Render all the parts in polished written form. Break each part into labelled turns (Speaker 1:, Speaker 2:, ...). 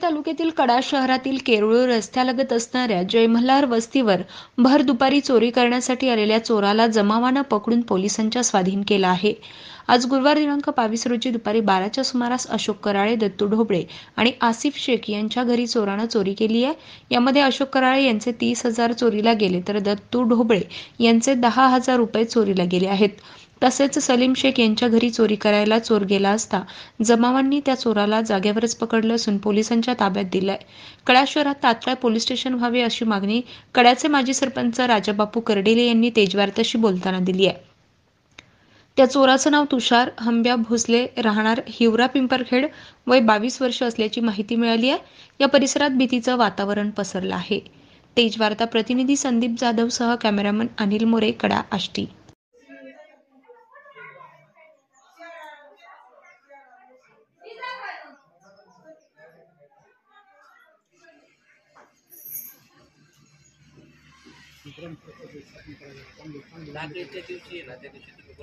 Speaker 1: तालुक्यातील कडा शहरातील केरुळ रस्त्यालगत असणाऱ्या जय मल्हार वस्तीवर भर दुपारी चोरी करण्यासाठी आलेल्या चोराला जमावानं पकडून पोलिसांच्या स्वाधीन केलं आहे। आज गुरुवार दिनांक 22 रोजी दुपारी 12च्या सुमारास अशोक कराळे, दत्तू ढोबळे आणि आसिफ शेख यांच्या घरी चोरानं चोरी केली आहे। यामध्ये अशोक कराळे यांचे 30,000 चोरीला गेले तर दत्तू ढोबळे यांचे 10,000 रुपये चोरीला गेले आहेत। तसेच सलीम शेख यांच्या घरी चोरी करायला चोर गेला असता जमावांनी त्या चोराला जागेवरच पकडलं असून पोलिसांच्या ताब्यात दिलंय। कडा शहरात तात्काळ पोलीस स्टेशन व्हावे अशी मागणी कड्याचे माजी सरपंच राजाबापू कर्डिले यांनी तेजवार्ताशी बोलताना दिली आहे। त्या चोराचं नाव तुषार हंब्या भोसले, राहणार हिवरा पिंपरखेड, वय 22 वर्ष असल्याची माहिती मिळाली आहे। या परिसरात भीतीचं वातावरण पसरलं आहे। तेजवार्ता प्रतिनिधी संदीप जाधवसह कॅमेरामन अनिल मोरे, कडा आष्टी।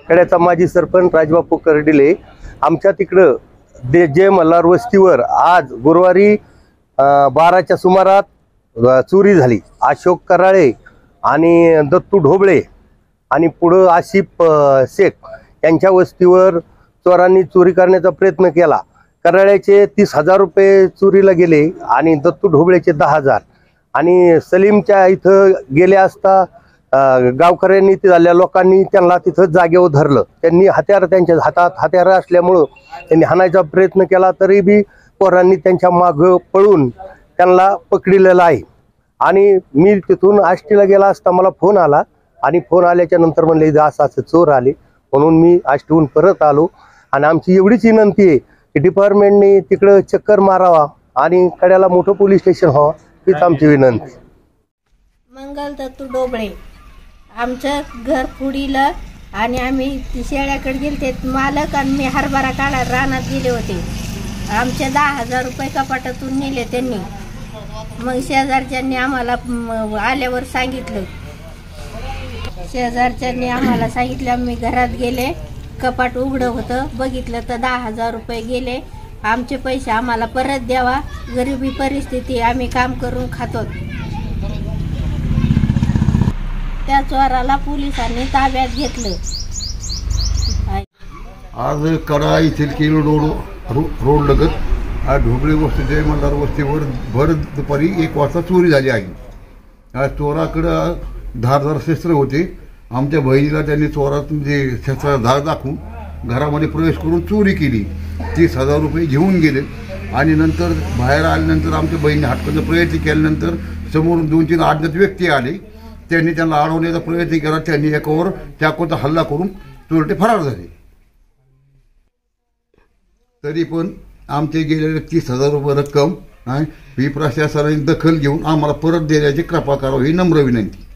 Speaker 2: कड्याचा माजी सरपंच राजाबापू कर्डिले आमच्या तिकडं जय मल्हार वस्तीवर आज गुरुवारी 12च्या सुमारात चोरी झाली। अशोक कराळे आणि दत्तू ढोबळे आणि पुढं आसिफ शेख यांच्या वस्तीवर चोरांनी चोरी करण्याचा प्रयत्न केला। कराळ्याचे 30,000 रुपये चोरीला गेले आणि दत्तू ढोबळेचे 10,000 आणि सलीमच्या इथं गेले असता गावकऱ्यांनी तिथल्या लोकांनी त्यांना तिथं जागेवर धरलं। त्यांनी हत्यार त्यांच्या हातात हत्यार असल्यामुळं त्यांनी हाणायचा प्रयत्न केला, तरी बी पोरांनी त्यांच्या मागं पळून त्यांना पकडलेलं आहे। आणि मी तिथून आष्टीला गेला असता मला फोन आला आणि फोन आल्याच्या नंतर म्हणले असं चोर आले, म्हणून मी आष्टीहून परत आलो। आणि आमची एवढीच विनंती आहे की डिपार्टमेंटने तिकडं चक्कर मारावा आणि कड्याला मोठं पोलीस स्टेशन व्हावं, हीच आमची विनंती।
Speaker 3: मंगल दत्तू ढोबळे आमचं घर फुडीलं आणि आम्ही शेळ्याकडे गेले ते मालक आणि मी हरभरा काढायला रानात गेले होते। आमचे 10,000 रुपये कपाटातून नेले त्यांनी। मग शेजारच्यांनी आम्हाला आल्यावर सांगितलं, आम्ही घरात गेले, कपाट उघडं होतं, बघितलं तर 10,000 रुपये गेले। आमचे पैसे आम्हाला परत द्यावा, गरिबी परिस्थिती, आम्ही काम करून खातो। त्या चोराला पोलिसांनी ताब्यात घेतलं।
Speaker 4: आज कडा येथील केरुळ रोड लगत आज ढोबळे वस्ती जय मल्हार वस्तीवर भर दुपारी 1 वाजता चोरी झाली आहे। आज चोराकडं धारदार शस्त्र होते। आमच्या बहिणीला त्यांनी चोरात म्हणजे शस्त्र धार दाखवून घरामध्ये प्रवेश करून चोरी केली। 30,000 रुपये घेऊन गेले आणि नंतर बाहेर आल्यानंतर आमच्या बहिणीने हटकण्याचा प्रयत्न केल्यानंतर समोरून 2-3 अज्ञात व्यक्ती आले। त्यांनी त्यांना अडवण्याचा प्रयत्न केला। त्यांनी एकावर चाकूचा हल्ला करून चोरटे फरार झाले। तरी पण आमचे गेलेले 30,000 रुपये रक्कम ही प्रशासनाने दखल घेऊन आम्हाला परत देण्याची कृपा करावी ही नम्र विनंती।